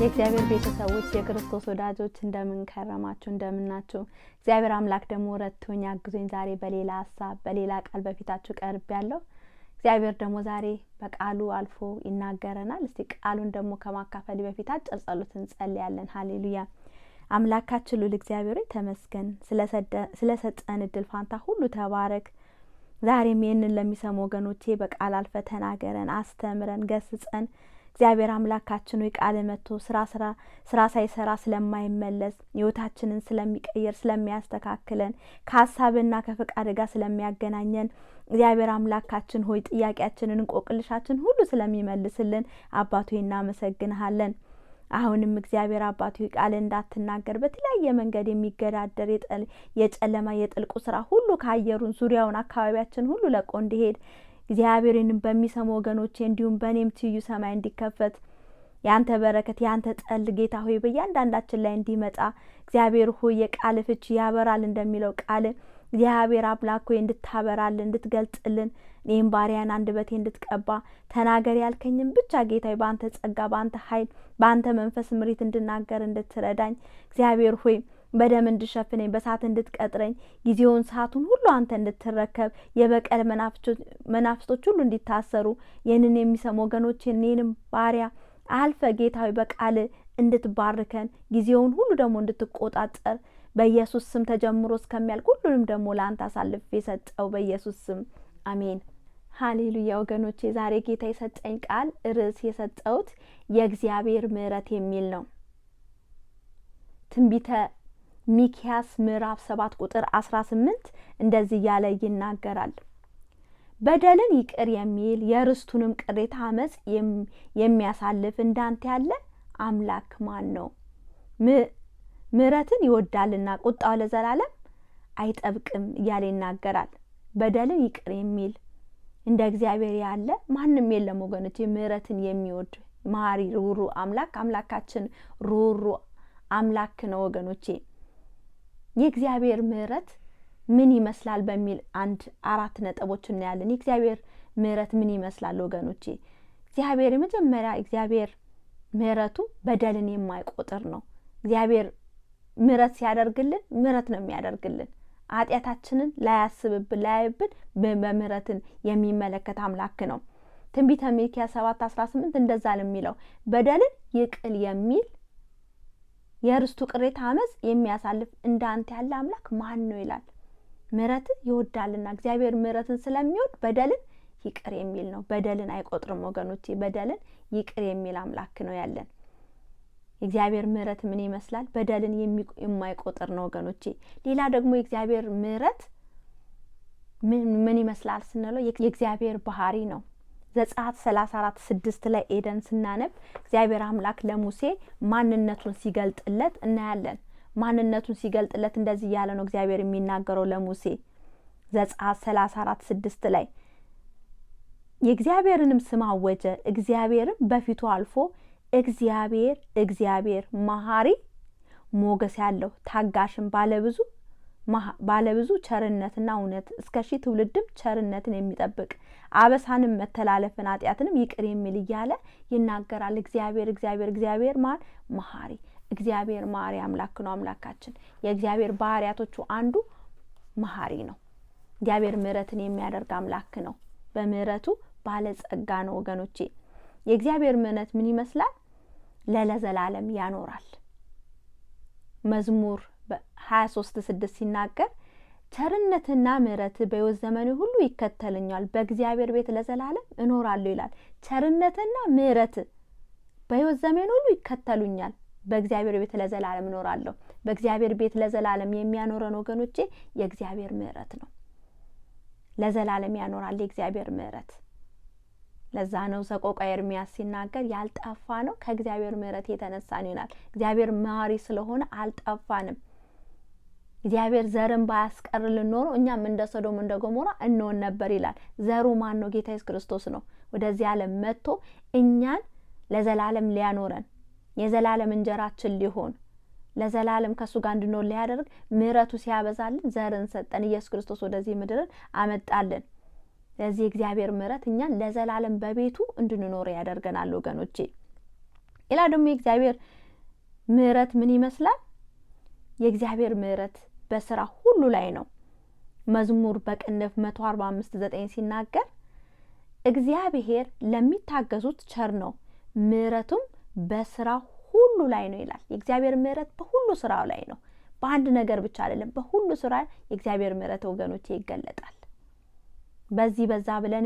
የእግዚአብሔር ቤተሰቦች የክርስቶስ ወዳጆች እንደምን ከረማችሁ እንደምናችሁ እግዚአብሔር አምላክ ደግሞ ረድቶኝ አግዞኝ ዛሬ በሌላ ሐሳብ በሌላ ቃል በፊታችሁ ቀርቤያለሁ። እግዚአብሔር ደግሞ ዛሬ በቃሉ አልፎ ይናገረናል። እስቲ ቃሉን ደግሞ ከማካፈል በፊት አጭር ጸሎት እንጸልያለን። ሃሌሉያ። አምላካችን ልዑል እግዚአብሔር ተመስገን ስለሰጠን እድል ፋንታ ሁሉ ተባረክ። ዛሬም ይህንን ለሚሰሙ ወገኖቼ በቃል አልፈ ተናገረን፣ አስተምረን፣ ገስጸን። እግዚአብሔር አምላካችን ሆይ ቃል መጥቶ ስራ ሳይሰራ ስለማይመለስ ህይወታችንን ስለሚቀየር ስለሚያስተካክለን ከሐሳብና ከፈቃድ ጋር ስለሚያገናኘን እግዚአብሔር አምላካችን ሆይ ጥያቄያችንን እንቆቅልሻችን ሁሉ ስለሚመልስልን አባቱ እናመሰግንሃለን። አሁንም እግዚአብሔር አባቱ ቃል እንዳትናገር በተለያየ መንገድ የሚገዳደር የጨለማ የጥልቁ ስራ ሁሉ ካየሩን ዙሪያውን አካባቢያችን ሁሉ ለቆ እንዲሄድ እግዚአብሔርን በሚሰሙ ወገኖቼ እንዲሁም በኔም ትዩ ሰማይ እንዲከፈት ያንተ በረከት ያንተ ጸል ጌታ ሆይ በእያንዳንዳችን ላይ እንዲመጣ እግዚአብሔር ሆይ የቃል ፍቺ ያበራል እንደሚለው ቃል እግዚአብሔር አምላክ ሆይ እንድታበራልን እንድትገልጥልን እኔም ባሪያን አንደበቴ እንድትቀባ ተናገር ያልከኝም ብቻ ጌታ ሆይ በአንተ ጸጋ በአንተ ኃይል በአንተ መንፈስ ምሪት እንድናገር እንድትረዳኝ እግዚአብሔር ሆይ በደም እንድሸፍነኝ በሳት እንድትቀጥረኝ ጊዜውን ሰዓቱን ሁሉ አንተ እንድትረከብ የበቀል መናፍስቶች ሁሉ እንዲታሰሩ ይህንን የሚሰሙ ወገኖቼ እኔንም ባሪያ አልፈ ጌታ ሆይ በቃል እንድትባርከን ጊዜውን ሁሉ ደግሞ እንድትቆጣጠር በኢየሱስ ስም ተጀምሮ እስከሚያልቅ ሁሉንም ደግሞ ለአንተ አሳልፌ የሰጠው በኢየሱስ ስም አሜን። ሃሌሉያ። ወገኖቼ ዛሬ ጌታ የሰጠኝ ቃል ርዕስ የሰጠውት የእግዚአብሔር ምሕረት የሚል ነው። ትንቢተ ሚክያስ ምዕራፍ 7 ቁጥር 18 እንደዚህ ያለ ይናገራል። በደልን ይቅር የሚል የርስቱንም ቅሬታ አመጽ የሚያሳልፍ እንዳንተ ያለ አምላክ ማን ነው? ምሕረትን ይወዳልና ቁጣው ለዘላለም አይጠብቅም እያለ ይናገራል። በደልን ይቅር የሚል እንደ እግዚአብሔር ያለ ማንም የለም ወገኖቼ። ምሕረትን የሚወድ መሐሪ ሩሩ አምላካችን ሩሩ አምላክ ነው ወገኖቼ። የእግዚአብሔር ምሕረት ምን ይመስላል በሚል 4 ነጥቦች እናያለን። የእግዚአብሔር ምሕረት ምን ይመስላል ወገኖቼ? እግዚአብሔር የመጀመሪያ እግዚአብሔር ምሕረቱ በደልን የማይቆጥር ነው። እግዚአብሔር ምሕረት ሲያደርግልን ምሕረት ነው የሚያደርግልን። ኃጢአታችንን ላያይብን በምሕረትን የሚመለከት አምላክ ነው። ትንቢተ ሚክያስ 7:18 እንደዛ ነው የሚለው። በደልን ይቅር የሚል የርስቱ ቅሬታ አመጽ የሚያሳልፍ እንዳንተ ያለ አምላክ ማን ነው ይላል። ምሕረትን ይወዳልና እግዚአብሔር ምሕረትን ስለሚወድ በደልን ይቅር የሚል ነው። በደልን አይቆጥርም ወገኖቼ። በደልን ይቅር የሚል አምላክ ነው ያለን። የእግዚአብሔር ምሕረት ምን ይመስላል? በደልን የማይቆጥር ነው ወገኖቼ። ሌላ ደግሞ የእግዚአብሔር ምሕረት ምን ይመስላል ስንለው የእግዚአብሔር ባህሪ ነው። ዘጸአት 34:6 ላይ ኤደን ስናነብ እግዚአብሔር አምላክ ለሙሴ ማንነቱን ሲገልጥለት እናያለን። ማንነቱን ሲገልጥለት እንደዚህ ያለ ነው እግዚአብሔር የሚናገረው ለሙሴ። ዘጸአት 34:6 ላይ የእግዚአብሔርንም ስም አወጀ። እግዚአብሔርም በፊቱ አልፎ እግዚአብሔር መሐሪ ሞገስ ያለው ታጋሽም ባለብዙ ቸርነትና እውነት እስከ 1000 ትውልድም ቸርነትን የሚጠብቅ አበሳንም መተላለፍን ኃጢአትንም ይቅር የሚል እያለ ይናገራል። እግዚአብሔር መሐሪ እግዚአብሔር መሐሪ አምላክ ነው አምላካችን። የእግዚአብሔር ባህሪያቶቹ አንዱ መሐሪ ነው። እግዚአብሔር ምሕረትን የሚያደርግ አምላክ ነው። በምሕረቱ ባለጸጋ ነው ወገኖቼ። የእግዚአብሔር ምሕረት ምን ይመስላል? ለዘላለም ያኖራል። መዝሙር 23:6 ሲናገር ቸርነትና ምሕረት በሕይወት ዘመኔ ሁሉ ይከተለኛል፣ በእግዚአብሔር ቤት ለዘላለም እኖራለሁ ይላል። ቸርነትና ምሕረት በሕይወት ዘመኔ ሁሉ ይከተሉኛል፣ በእግዚአብሔር ቤት ለዘላለም እኖራለሁ። በእግዚአብሔር ቤት ለዘላለም የሚያኖረን ወገኖቼ የእግዚአብሔር ምሕረት ነው። ለዘላለም ያኖራል የእግዚአብሔር ምሕረት። ለዛ ነው ሰቆቃወ ኤርምያስ ሲናገር ያልጠፋ ነው ከእግዚአብሔር ምሕረት የተነሳ ነው ይላል። እግዚአብሔር መሐሪ ስለሆነ አልጠፋንም። እግዚአብሔር ዘርን ባያስቀርልን ኖሮ እኛም እንደ ሰዶም እንደ ገሞራ እንሆን ነበር ይላል። ዘሩ ማን ነው? ጌታ ኢየሱስ ክርስቶስ ነው። ወደዚህ ዓለም መጥቶ እኛን ለዘላለም ሊያኖረን የዘላለም እንጀራችን ሊሆን ለዘላለም ከሱ ጋር እንድንኖር ሊያደርግ ምሕረቱ ሲያበዛልን ዘርን ሰጠን። ኢየሱስ ክርስቶስ ወደዚህ ምድርን አመጣልን። ለዚህ እግዚአብሔር ምሕረት እኛን ለዘላለም በቤቱ እንድንኖር ያደርገናል ወገኖቼ። ሌላ ደግሞ የእግዚአብሔር ምህረት ምን ይመስላል? የእግዚአብሔር ምህረት በስራ ሁሉ ላይ ነው። መዝሙር በቅንፍ 145:9 ሲናገር እግዚአብሔር ለሚታገሱት ቸር ነው፣ ምህረቱም በስራ ሁሉ ላይ ነው ይላል። የእግዚአብሔር ምህረት በሁሉ ስራው ላይ ነው። በአንድ ነገር ብቻ አይደለም፣ በሁሉ ስራ የእግዚአብሔር ምህረት ወገኖቼ ይገለጣል። በዚህ በዛ ብለን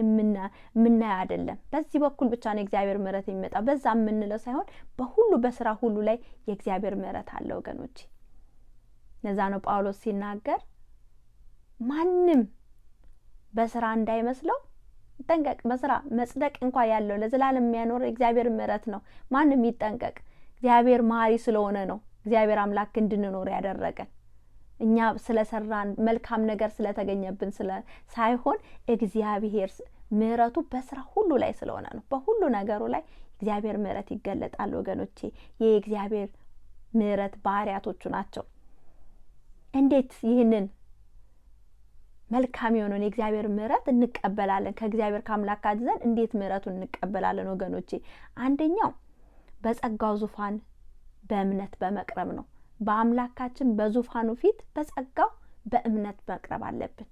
ምናይ አይደለም። በዚህ በኩል ብቻ ነው የእግዚአብሔር ምህረት የሚመጣ በዛ ምንለው ሳይሆን በሁሉ በስራ ሁሉ ላይ የእግዚአብሔር ምህረት አለ ወገኖቼ። ለዛ ነው ጳውሎስ ሲናገር ማንም በስራ እንዳይመስለው ይጠንቀቅ። በስራ መጽደቅ እንኳን ያለው ለዘላለም የሚያኖር እግዚአብሔር ምህረት ነው። ማንም ይጠንቀቅ። እግዚአብሔር መሐሪ ስለሆነ ነው እግዚአብሔር አምላክ እንድንኖር ያደረገን። እኛ ስለሰራን መልካም ነገር ስለተገኘብን ሳይሆን እግዚአብሔር ምህረቱ በስራ ሁሉ ላይ ስለሆነ ነው። በሁሉ ነገሩ ላይ እግዚአብሔር ምህረት ይገለጣል ወገኖቼ። የእግዚአብሔር ምህረት ባህሪያቶቹ ናቸው። እንዴት ይህንን መልካም የሆነውን የእግዚአብሔር ምህረት እንቀበላለን? ከእግዚአብሔር ከአምላካችን ዘንድ እንዴት ምህረቱን እንቀበላለን ወገኖቼ? አንደኛው በጸጋው ዙፋን በእምነት በመቅረብ ነው። በአምላካችን በዙፋኑ ፊት በጸጋው በእምነት መቅረብ አለብን።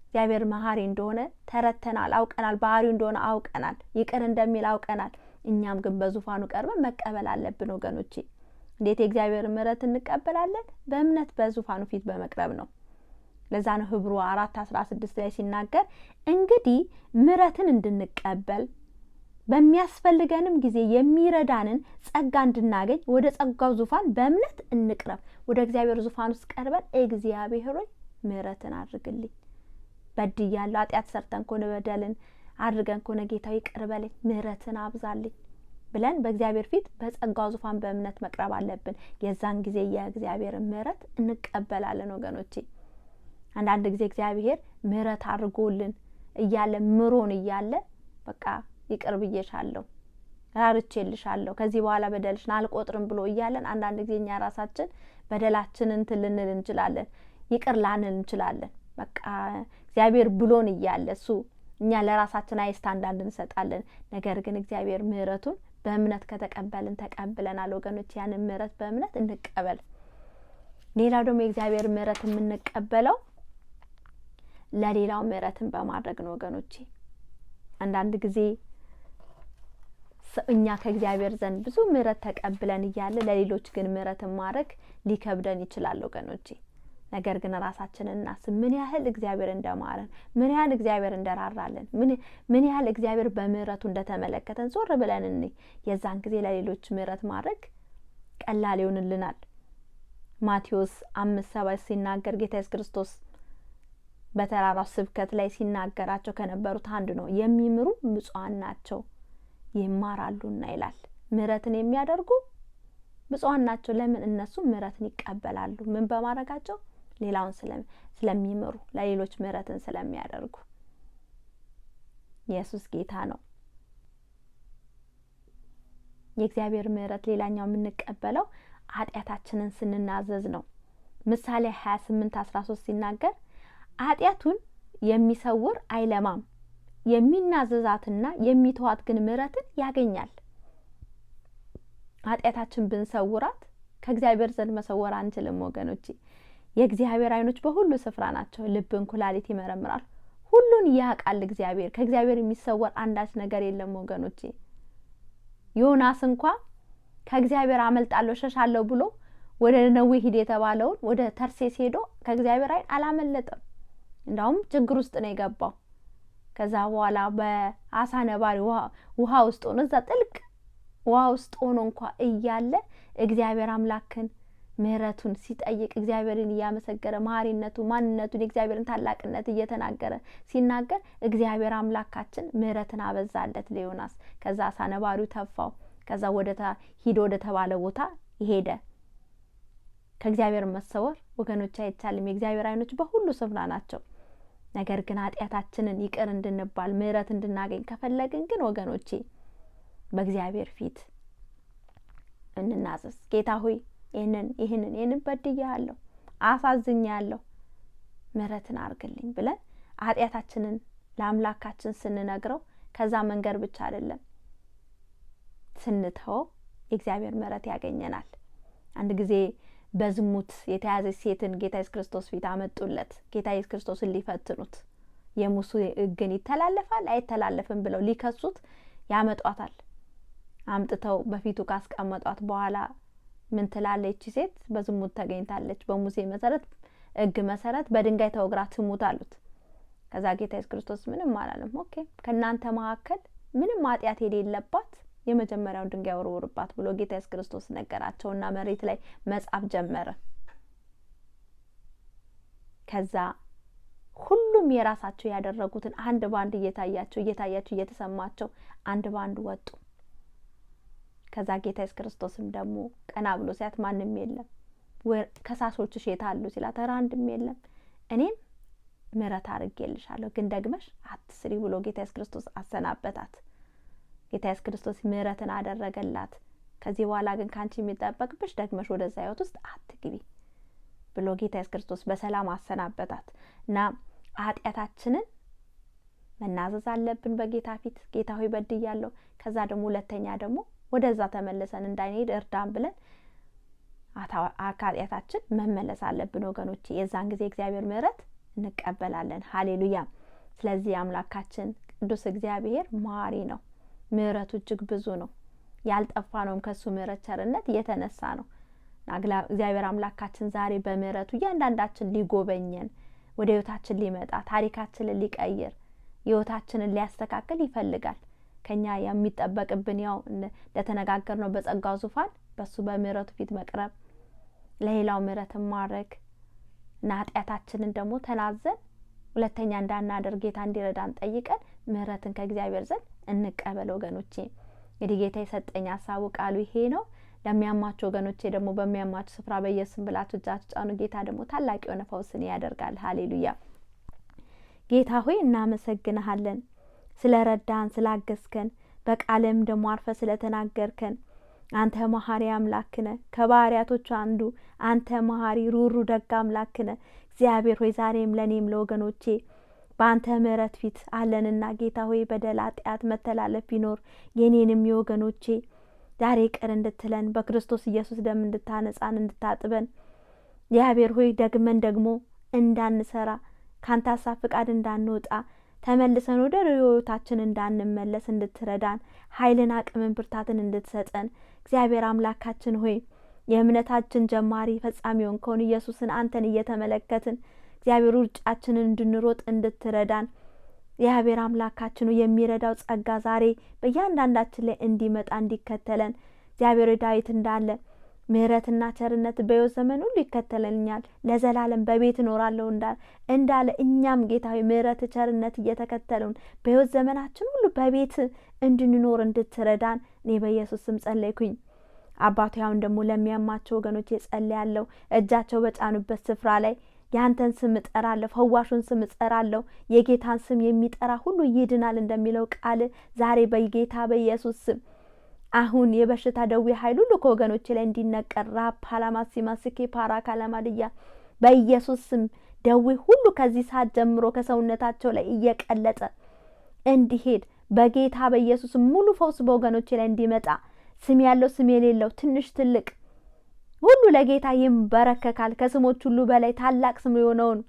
እግዚአብሔር መሐሪ እንደሆነ ተረተናል፣ አውቀናል። ባህሪው እንደሆነ አውቀናል። ይቅር እንደሚል አውቀናል። እኛም ግን በዙፋኑ ቀርበን መቀበል አለብን ወገኖቼ። እንዴት የእግዚአብሔር ምህረት እንቀበላለን? በእምነት በዙፋኑ ፊት በመቅረብ ነው። ለዛ ነው ዕብሩ 4:16 ላይ ሲናገር እንግዲህ ምህረትን እንድንቀበል በሚያስፈልገንም ጊዜ የሚረዳንን ጸጋ እንድናገኝ ወደ ጸጋው ዙፋን በእምነት እንቅረብ። ወደ እግዚአብሔር ዙፋን ውስጥ ቀርበን እግዚአብሔር ሆይ ምህረትን አድርግልኝ፣ በድያለሁ፣ ኃጢአት ሰርተን ከሆነ በደልን አድርገን ከሆነ ጌታ ይቅር በለኝ፣ ምህረትን አብዛልኝ ብለን በእግዚአብሔር ፊት በጸጋው ዙፋን በእምነት መቅረብ አለብን። የዛን ጊዜ የእግዚአብሔር ምህረት እንቀበላለን ወገኖቼ። አንዳንድ ጊዜ እግዚአብሔር ምህረት አድርጎልን እያለ ምሮን እያለ በቃ ይቅር ብዬሻለሁ፣ ራርቼልሻለሁ፣ ከዚህ በኋላ በደልሽን አልቆጥርም ብሎ እያለን አንዳንድ ጊዜ እኛ ራሳችን በደላችንን እንትን ልንል እንችላለን፣ ይቅር ላንል እንችላለን። በቃ እግዚአብሔር ብሎን እያለ እሱ እኛ ለራሳችን አይ ስታንዳርድ እንሰጣለን። ነገር ግን እግዚአብሔር ምህረቱን በእምነት ከተቀበልን ተቀብለናል ወገኖች። ያንን ምህረት በእምነት እንቀበል። ሌላው ደግሞ የእግዚአብሔር ምህረት የምንቀበለው ለሌላው ምህረትን በማድረግ ነው ወገኖቼ። አንዳንድ ጊዜ እኛ ከእግዚአብሔር ዘንድ ብዙ ምህረት ተቀብለን እያለ ለሌሎች ግን ምህረትን ማድረግ ሊከብደን ይችላል ወገኖቼ። ነገር ግን ራሳችንን እናስብ። ምን ያህል እግዚአብሔር እንደማረን፣ ምን ያህል እግዚአብሔር እንደራራለን፣ ምን ያህል እግዚአብሔር በምህረቱ እንደተመለከተን ዞር ብለን እንይ። የዛን ጊዜ ለሌሎች ምህረት ማድረግ ቀላል ይሆንልናል። ማቴዎስ 5:7 ሲናገር ጌታ ኢየሱስ ክርስቶስ በተራራው ስብከት ላይ ሲናገራቸው ከነበሩት አንዱ ነው። የሚምሩ ብፁዓን ናቸው ይማራሉና ይላል። ምህረትን የሚያደርጉ ብፁዓን ናቸው። ለምን? እነሱ ምህረትን ይቀበላሉ። ምን በማድረጋቸው? ሌላውን ስለሚምሩ፣ ለሌሎች ምህረትን ስለሚያደርጉ። ኢየሱስ ጌታ ነው። የእግዚአብሔር ምህረት ሌላኛው የምንቀበለው ኃጢአታችንን ስንናዘዝ ነው። ምሳሌ 28:13 ሲናገር ኃጢአቱን የሚሰውር አይለማም፣ የሚናዘዛትና የሚተዋት ግን ምህረትን ያገኛል። ኃጢአታችን ብንሰውራት ከእግዚአብሔር ዘንድ መሰወር አንችልም ወገኖቼ። የእግዚአብሔር ዓይኖች በሁሉ ስፍራ ናቸው፣ ልብን ኩላሊት ይመረምራል። ሁሉን ያውቃል እግዚአብሔር። ከእግዚአብሔር የሚሰወር አንዳች ነገር የለም ወገኖቼ። ዮናስ እንኳን ከእግዚአብሔር አመልጣለሁ ሸሻለሁ ብሎ ወደ ነዌ ሂድ የተባለውን ወደ ተርሴስ ሄዶ ከእግዚአብሔር ዓይን አላመለጠም። እንዳውም ችግር ውስጥ ነው የገባው። ከዛ በኋላ በአሳ ነባሪ ውሃ ውስጥ ሆኖ እዛ ጥልቅ ውሃ ውስጥ ሆኖ እንኳን እያለ እግዚአብሔር አምላክን ምህረቱን ሲጠይቅ እግዚአብሔርን እያመሰገረ ማሪነቱ ማንነቱን የእግዚአብሔርን ታላቅነት እየተናገረ ሲናገር እግዚአብሔር አምላካችን ምህረትን አበዛለት ለዮናስ። ከዛ አሳ ነባሪው ተፋው። ከዛ ሂዶ ወደ ተባለ ቦታ ሄደ። ከእግዚአብሔር መሰወር ወገኖች አይቻልም። የእግዚአብሔር ዓይኖች በሁሉ ስፍራ ናቸው። ነገር ግን ኃጢአታችንን ይቅር እንድንባል ምህረት እንድናገኝ ከፈለግን ግን ወገኖቼ በእግዚአብሔር ፊት እንናዘዝ። ጌታ ሆይ ይህንን በድያለሁ፣ አሳዝኛለሁ፣ ምህረትን አድርግልኝ ብለን ኃጢአታችንን ለአምላካችን ስንነግረው ከዛ መንገድ ብቻ አይደለም ስንተው የእግዚአብሔር ምህረት ያገኘናል። አንድ ጊዜ በዝሙት የተያዘች ሴትን ጌታ ኢየሱስ ክርስቶስ ፊት አመጡለት። ጌታ ኢየሱስ ክርስቶስን ሊፈትኑት የሙሴ ሕግን ይተላለፋል አይተላለፍም ብለው ሊከሱት ያመጧታል። አምጥተው በፊቱ ካስቀመጧት በኋላ ምን ትላለች? ሴት በዝሙት ተገኝታለች፣ በሙሴ መሰረት ሕግ መሰረት በድንጋይ ተወግራ ትሙት አሉት። ከዛ ጌታ ኢየሱስ ክርስቶስ ምንም አላለም። ኦኬ ከናንተ መካከል ምንም ኃጢአት የሌለባት የመጀመሪያውን ድንጋይ ወርውርባት ብሎ ጌታ ኢየሱስ ክርስቶስ ነገራቸውና መሬት ላይ መጻፍ ጀመረ። ከዛ ሁሉም የራሳቸው ያደረጉትን አንድ ባንድ እየታያቸው እየተሰማቸው አንድ ባንድ ወጡ። ከዛ ጌታ ኢየሱስ ክርስቶስም ደግሞ ቀና ብሎ ሲያት ማንም የለም። ከሳሾችሽ የት አሉ ሲላት ኧረ አንድም የለም፣ እኔም ምሕረት አድርጌልሻለሁ ግን ደግመሽ አትስሪ ብሎ ጌታ ኢየሱስ ክርስቶስ አሰናበታት። ጌታ ኢየሱስ ክርስቶስ ምሕረትን አደረገላት። ከዚህ በኋላ ግን ካንቺ የሚጠበቅብሽ ደግመሽ ወደዛ ህይወት ውስጥ አትግቢ ብሎ ጌታ ኢየሱስ ክርስቶስ በሰላም አሰናበታት። እና ኃጢአታችንን መናዘዝ አለብን በጌታ ፊት። ጌታ ሆይ በድያለሁ፣ ከዛ ደግሞ ሁለተኛ ደግሞ ወደዛ ተመልሰን እንዳንሄድ እርዳን ብለን ኃጢአታችን መመለስ አለብን ወገኖቼ። የዛን ጊዜ እግዚአብሔር ምሕረት እንቀበላለን። ሃሌሉያ። ስለዚህ አምላካችን ቅዱስ እግዚአብሔር መሐሪ ነው፣ ምሕረቱ እጅግ ብዙ ነው። ያልጠፋ ነውም ከሱ ምሕረት ቸርነት የተነሳ ነው። እግዚአብሔር አምላካችን ዛሬ በምሕረቱ እያንዳንዳችን ሊጎበኘን፣ ወደ ህይወታችን ሊመጣ፣ ታሪካችንን ሊቀይር፣ ህይወታችንን ሊያስተካክል ይፈልጋል። ከኛ የሚጠበቅብን ያው እንደተነጋገርነው በጸጋው ዙፋን በሱ በምሕረቱ ፊት መቅረብ፣ ለሌላው ምሕረትን ማድረግ እና ኃጢአታችንን ደግሞ ተናዘን ሁለተኛ እንዳናደርግ ጌታ እንዲረዳን ጠይቀን ምሕረትን ከእግዚአብሔር ዘንድ እንቀበል ወገኖቼ። እንግዲህ ጌታ የሰጠኝ ሐሳቡ ቃሉ ይሄ ነው። ለሚያማችሁ ወገኖቼ ደግሞ በሚያማችሁ ስፍራ በኢየሱስ ብላችሁ እጃችሁ ጫኑ። ጌታ ደግሞ ታላቅ የሆነ ፈውስን ያደርጋል። ሃሌሉያ። ጌታ ሆይ እናመሰግንሃለን ስለረዳን፣ ስላገዝከን፣ በቃልም ደግሞ አርፈ ስለተናገርከን። አንተ መሐሪ አምላክ ነህ። ከባህሪያቶቹ አንዱ አንተ መሐሪ ሩሩ ደግ አምላክ ነህ። እግዚአብሔር ሆይ ዛሬም ለኔም ለወገኖቼ በአንተ ምሕረት ፊት አለንና ጌታ ሆይ በደል፣ ኃጢአት፣ መተላለፍ ቢኖር የኔንም የወገኖቼ ዛሬ ይቅር እንድትለን በክርስቶስ ኢየሱስ ደም እንድታነጻን እንድታጥበን እግዚአብሔር ሆይ ደግመን ደግሞ እንዳንሰራ ካንተ ሐሳብ ፍቃድ እንዳንወጣ ተመልሰን ወደ ህይወታችን እንዳንመለስ እንድትረዳን ኃይልን፣ አቅምን፣ ብርታትን እንድትሰጠን እግዚአብሔር አምላካችን ሆይ የእምነታችን ጀማሪ ፈጻሚውን ከሆነ ኢየሱስን አንተን እየተመለከትን እግዚአብሔር ሩጫችንን እንድንሮጥ እንድትረዳን እግዚአብሔር አምላካችን ሆይ የሚረዳው ጸጋ ዛሬ በእያንዳንዳችን ላይ እንዲመጣ እንዲከተለን እግዚአብሔር ዳዊት እንዳለ ምሕረትና ቸርነት በሕይወት ዘመን ሁሉ ይከተለኛል ለዘላለም በቤት እኖራለሁ እንዳለ እኛም ጌታ ሆይ ምሕረት ቸርነት እየተከተሉን በሕይወት ዘመናችን ሁሉ በቤት እንድንኖር እንድትረዳን እኔ በኢየሱስ ስም ጸለይኩኝ። አባቱ ያውን ደግሞ ለሚያማቸው ወገኖች ጸልያለሁ። እጃቸው በጫኑበት ስፍራ ላይ ያንተን ስም እጠራለሁ፣ ፈዋሹን ስም እጠራለሁ። የጌታን ስም የሚጠራ ሁሉ ይድናል እንደሚለው ቃል ዛሬ በጌታ በኢየሱስ ስም አሁን የበሽታ ደዌ ኃይል ሁሉ ከወገኖች ላይ እንዲነቀር ራፓላማሲማስኬ ፓራካላማድያ በኢየሱስ ስም ደዌ ሁሉ ከዚህ ሰዓት ጀምሮ ከሰውነታቸው ላይ እየቀለጠ እንዲሄድ በጌታ በኢየሱስ ሙሉ ፈውስ በወገኖች ላይ እንዲመጣ ስም ያለው ስም የሌለው ትንሽ ትልቅ ሁሉ ለጌታ ይንበረከካል። ከስሞች ሁሉ በላይ ታላቅ ስም የሆነውን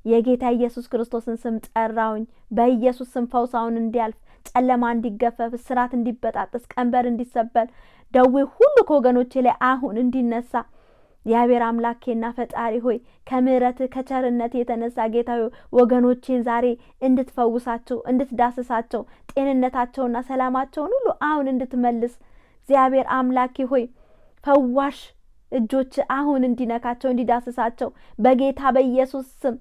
የጌታ ኢየሱስ ክርስቶስን ስም ጠራውኝ። በኢየሱስ ስም ፈውሳውን እንዲያልፍ፣ ጨለማ እንዲገፈፍ፣ እስራት እንዲበጣጥስ፣ ቀንበር እንዲሰበር፣ ደዌ ሁሉ ከወገኖቼ ላይ አሁን እንዲነሳ እግዚአብሔር አምላኬና ፈጣሪ ሆይ ከምሕረት ከቸርነት የተነሳ ጌታ ሆይ ወገኖቼን ዛሬ እንድትፈውሳቸው፣ እንድትዳስሳቸው፣ ጤንነታቸውና ሰላማቸውን ሁሉ አሁን እንድትመልስ እግዚአብሔር አምላኬ ሆይ ፈዋሽ እጆች አሁን እንዲነካቸው እንዲዳስሳቸው በጌታ በኢየሱስ ስም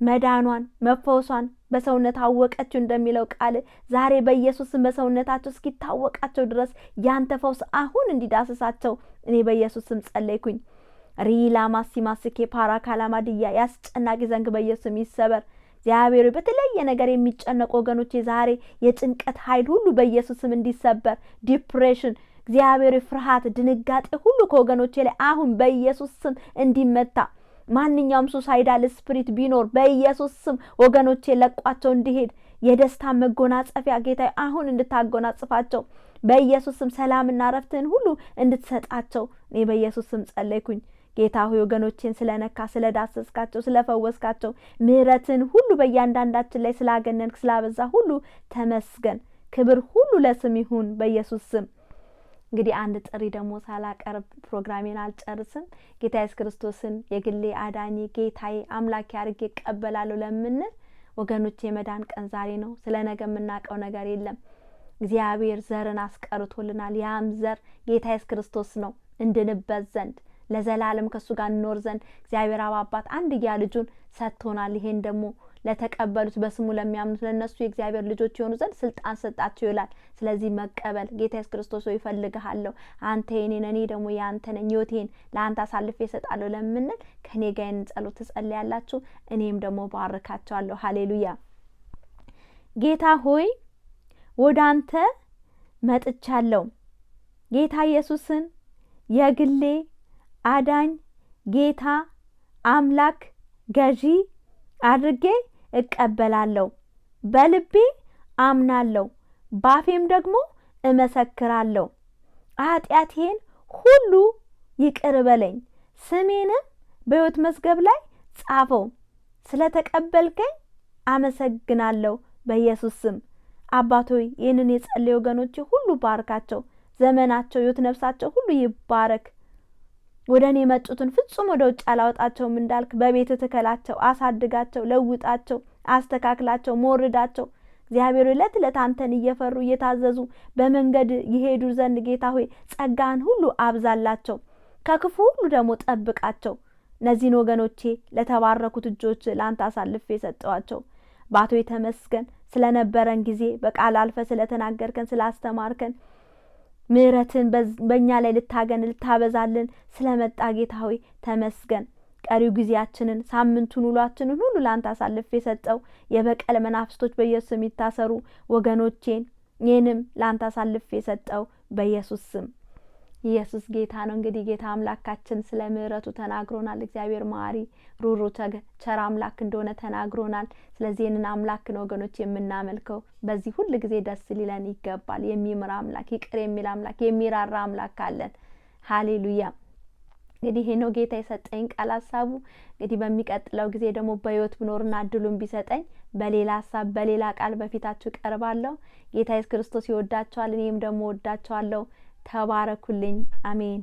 መዳኗን መፈውሷን በሰውነት አወቀችው እንደሚለው ቃል ዛሬ በኢየሱስ ስም በሰውነታቸው እስኪታወቃቸው ድረስ ያንተ ፈውስ አሁን እንዲዳስሳቸው እኔ በኢየሱስ ስም ጸለይኩኝ። ሪላ ማሲማስኬ ፓራካላማድያ ያስጨናቂ ዘንግ በኢየሱስ ስም ይሰበር። እግዚአብሔር በተለየ ነገር የሚጨነቁ ወገኖቼ ዛሬ የጭንቀት ኃይል ሁሉ በኢየሱስ ስም እንዲሰበር፣ ዲፕሬሽን እግዚአብሔር ፍርሃት፣ ድንጋጤ ሁሉ ከወገኖቼ ላይ አሁን በኢየሱስ ስም እንዲመታ፣ ማንኛውም ሱሳይዳል ስፒሪት ቢኖር በኢየሱስ ስም ወገኖቼ ለቋቸው እንዲሄድ፣ የደስታ መጎናጸፊያ ጌታ አሁን እንድታጎናጽፋቸው በኢየሱስ ስም ሰላምና ረፍትን ሁሉ እንድትሰጣቸው እኔ በኢየሱስ ስም ጸለይኩኝ። ጌታ ሆይ ወገኖቼን ስለነካ ስለዳሰስካቸው ስለፈወስካቸው ምህረትን ሁሉ በእያንዳንዳችን ላይ ስላገነንክ ስላበዛ ሁሉ ተመስገን። ክብር ሁሉ ለስም ይሁን በኢየሱስ ስም። እንግዲህ አንድ ጥሪ ደግሞ ሳላቀርብ ፕሮግራሜን አልጨርስም። ጌታ ኢየሱስ ክርስቶስን የግሌ አዳኝ ጌታዬ አምላኬ አድርጌ እቀበላለሁ ለምንል ወገኖቼ የመዳን ቀን ዛሬ ነው። ስለነገ የምናውቀው ነገር የለም። እግዚአብሔር ዘርን አስቀርቶልናል። ያም ዘር ጌታ ኢየሱስ ክርስቶስ ነው። እንድንበት ዘንድ ለዘላለም ከሱ ጋር እንኖር ዘንድ እግዚአብሔር አባት አንድያ ልጁን ሰጥቶናል። ይሄን ደግሞ ለተቀበሉት በስሙ ለሚያምኑት ለነሱ የእግዚአብሔር ልጆች የሆኑ ዘንድ ስልጣን ሰጣቸው ይላል። ስለዚህ መቀበል ጌታ ኢየሱስ ክርስቶስ ሆይ እፈልግሃለሁ፣ አንተ የኔ ነህ፣ እኔ ደግሞ ያንተ ነኝ፣ ሕይወቴን ለአንተ አሳልፌ እሰጣለሁ ለምንል ከኔ ጋር ጸሎት ትጸልያላችሁ። እኔም ደግሞ ባርካቸዋለሁ። ሃሌሉያ። ጌታ ሆይ ወደ አንተ መጥቻለሁ። ጌታ ኢየሱስን የግሌ አዳኝ ጌታ አምላክ ገዢ አድርጌ እቀበላለሁ። በልቤ አምናለሁ፣ ባፌም ደግሞ እመሰክራለሁ። ኃጢአቴን ሁሉ ይቅር በለኝ፣ ስሜንም በሕይወት መዝገብ ላይ ጻፈው። ስለተቀበልከኝ አመሰግናለሁ በኢየሱስ ስም። አባቶይ ይህንን የጸለዩ ወገኖቼ ሁሉ ባርካቸው። ዘመናቸው ሕይወት ነፍሳቸው ሁሉ ይባረክ። ወደ እኔ የመጡትን ፍጹም ወደ ውጭ አላወጣቸውም እንዳልክ በቤት ትከላቸው፣ አሳድጋቸው፣ ለውጣቸው፣ አስተካክላቸው፣ ሞርዳቸው። እግዚአብሔር ዕለት ዕለት አንተን እየፈሩ እየታዘዙ በመንገድ ይሄዱ ዘንድ ጌታ ሆይ ጸጋን ሁሉ አብዛላቸው፣ ከክፉ ሁሉ ደግሞ ጠብቃቸው። እነዚህን ወገኖቼ ለተባረኩት እጆች ለአንተ አሳልፌ የሰጠዋቸው ባቶ ተመስገን። ስለነበረን ጊዜ በቃል አልፈ ስለተናገርከን ስላስተማርከን ምህረትን በእኛ ላይ ልታበዛልን ስለመጣ ጌታ ሆይ ተመስገን። ቀሪው ጊዜያችንን ሳምንቱን ውሏችንን ሁሉ ላንተ አሳልፌ የሰጠው የበቀል መናፍስቶች በኢየሱስ ስም ይታሰሩ። ወገኖቼን ይህንም ላንተ አሳልፌ የሰጠው በኢየሱስ ስም። ኢየሱስ ጌታ ነው። እንግዲህ ጌታ አምላካችን ስለ ምህረቱ ተናግሮናል። እግዚአብሔር መሐሪ ሩሩ ቸር አምላክ እንደሆነ ተናግሮናል። ስለዚህ ይህንን አምላክ ነው ወገኖች የምናመልከው። በዚህ ሁሉ ጊዜ ደስ ሊለን ይገባል። የሚምር አምላክ፣ ይቅር የሚል አምላክ፣ የሚራራ አምላክ አለን። ሃሌሉያ። እንግዲህ ይሄ ነው ጌታ የሰጠኝ ቃል ሐሳቡ። እንግዲህ በሚቀጥለው ጊዜ ደግሞ በህይወት ብኖርና እድሉን ቢሰጠኝ በሌላ ሐሳብ በሌላ ቃል በፊታችሁ ቀርባለሁ። ጌታ ኢየሱስ ክርስቶስ ይወዳችኋል፣ እኔም ደግሞ ወዳችኋለሁ። ተባረኩልኝ። አሜን።